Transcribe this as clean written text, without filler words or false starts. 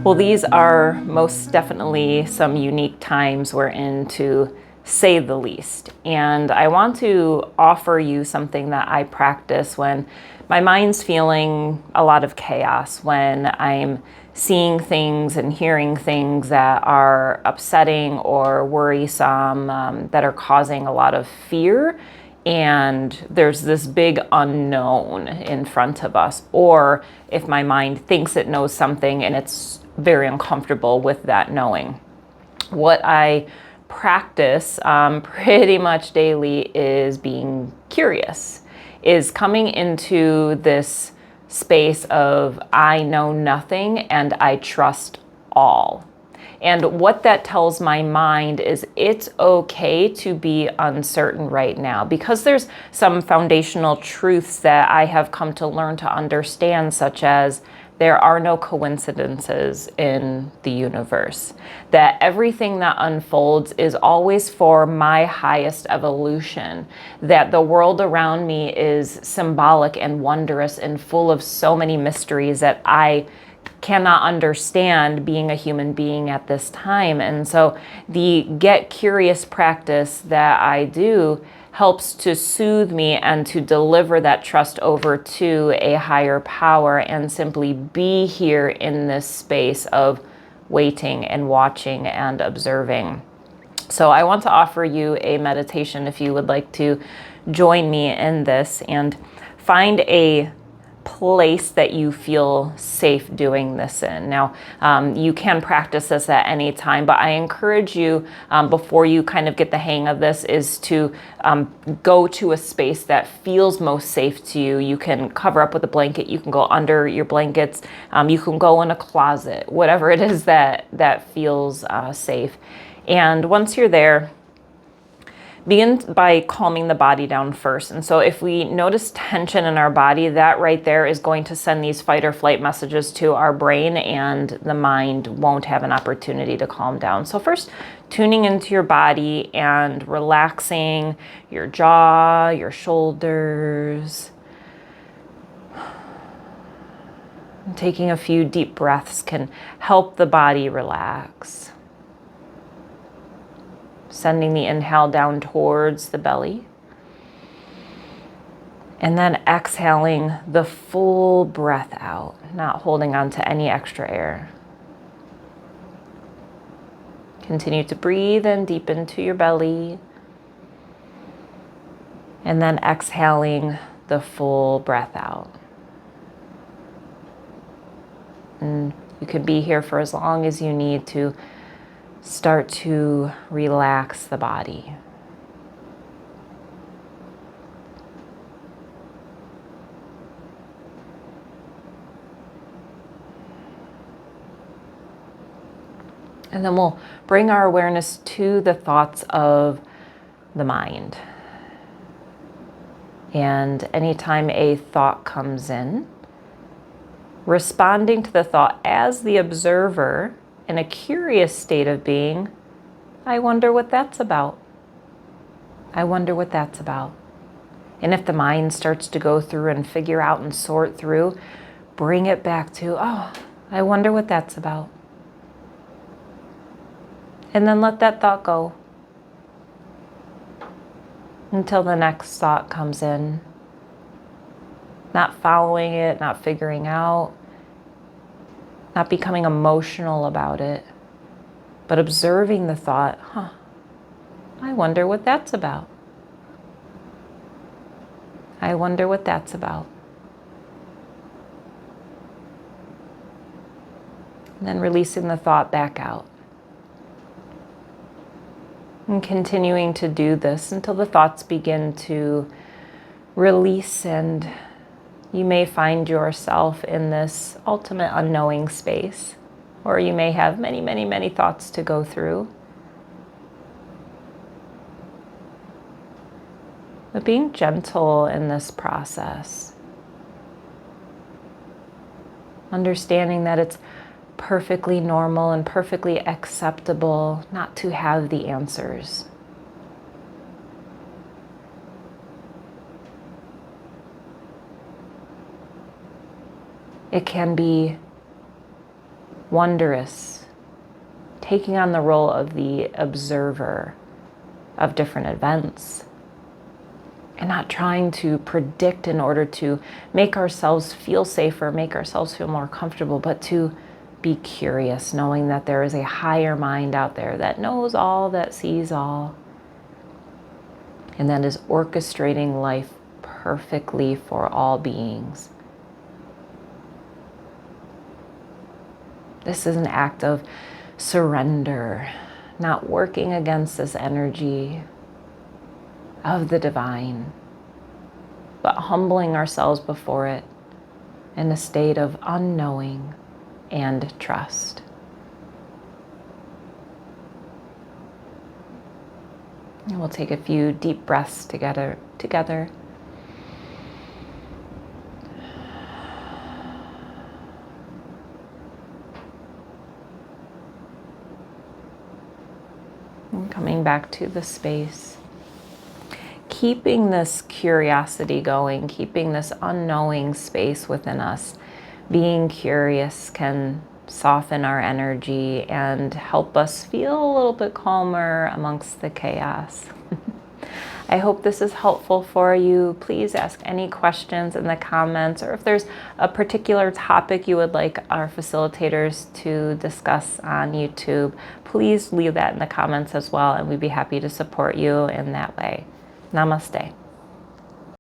Well, these are most definitely some unique times we're in, to say the least. And I want to offer you something that I practice when my mind's feeling a lot of chaos, when I'm seeing things and hearing things that are upsetting or worrisome, that are causing a lot of fear. And there's this big unknown in front of us. Or if my mind thinks it knows something and it's very uncomfortable with that knowing. What I practice pretty much daily is being curious, is coming into this space of I know nothing and I trust all. And what that tells my mind is it's okay to be uncertain right now, because there's some foundational truths that I have come to learn to understand, such as there are no coincidences in the universe, that everything that unfolds is always for my highest evolution, that the world around me is symbolic and wondrous and full of so many mysteries that I cannot understand being a human being at this time. And so the get curious practice that I do helps to soothe me and to deliver that trust over to a higher power, and simply be here in this space of waiting and watching and observing. So I want to offer you a meditation if you would like to join me in this, and find a place that you feel safe doing this in. Now, you can practice this at any time, but I encourage you, before you kind of get the hang of this, is to go to a space that feels most safe to you. You can cover up with a blanket, you can go under your blankets, you can go in a closet, whatever it is that feels safe. And once you're there, begin by calming the body down first. And so if we notice tension in our body, that right there is going to send these fight or flight messages to our brain, and the mind won't have an opportunity to calm down. So first, tuning into your body and relaxing your jaw, your shoulders. And taking a few deep breaths can help the body relax. Sending the inhale down towards the belly. And then exhaling the full breath out, not holding on to any extra air. Continue to breathe in deep into your belly. And then exhaling the full breath out. And you can be here for as long as you need to start to relax the body. And then we'll bring our awareness to the thoughts of the mind. And anytime a thought comes in, responding to the thought as the observer in a curious state of being, I wonder what that's about. I wonder what that's about. And if the mind starts to go through and figure out and sort through, bring it back to, oh, I wonder what that's about. And then let that thought go until the next thought comes in. Not following it, not figuring out, not becoming emotional about it, but observing the thought, I wonder what that's about. I wonder what that's about. And then releasing the thought back out. And continuing to do this until the thoughts begin to release, and you may find yourself in this ultimate unknowing space, or you may have many, many, many thoughts to go through. But being gentle in this process, understanding that it's perfectly normal and perfectly acceptable not to have the answers. It can be wondrous, taking on the role of the observer of different events, and not trying to predict in order to make ourselves feel safer, make ourselves feel more comfortable, but to be curious, knowing that there is a higher mind out there that knows all, that sees all, and that is orchestrating life perfectly for all beings. This is an act of surrender, not working against this energy of the divine, but humbling ourselves before it in a state of unknowing and trust. And we'll take a few deep breaths together. And coming back to the space. Keeping this curiosity going, keeping this unknowing space within us. Being curious can soften our energy and help us feel a little bit calmer amongst the chaos. I hope this is helpful for you. Please ask any questions in the comments, or if there's a particular topic you would like our facilitators to discuss on YouTube, please leave that in the comments as well, and we'd be happy to support you in that way. Namaste.